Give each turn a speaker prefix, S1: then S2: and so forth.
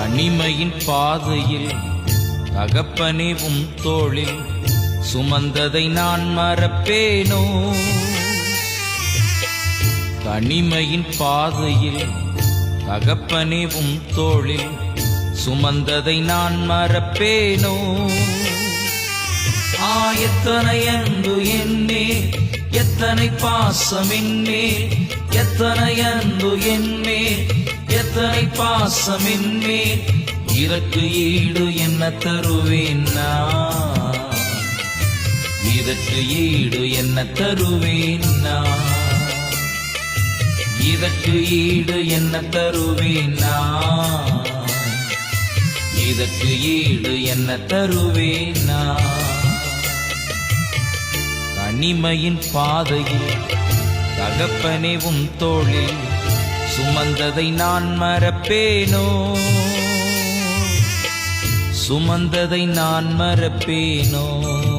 S1: தனிமையின் பாதையில் தகப்பனே உம் தோளில் சுமந்ததை நான் மறப்பேனோ? தனிமையின் பாதையில் தகப்பனே உம் தோளில் சுமந்ததை நான் மறப்பேனோ? எத்தனை அன்பு என்னே, எத்தனை பாசம் என்னே, எத்தனை அன்பு என்னே, எத்தனை பாசம் என்னே, இதற்கு ஈடு என்ன தருவேன் நான்? இதற்கு ஈடு என்ன தருவேன் நான்? இதற்கு ஈடு என்ன தருவேன் நான்? இதற்கு ஈடு என்ன தருவேன் நான்? தனிமையின் பாதையில் தகப்பனே உம் தோளில் சுமந்ததை நான் மறப்பேனோ? சுமந்ததை நான் மறப்பேனோ?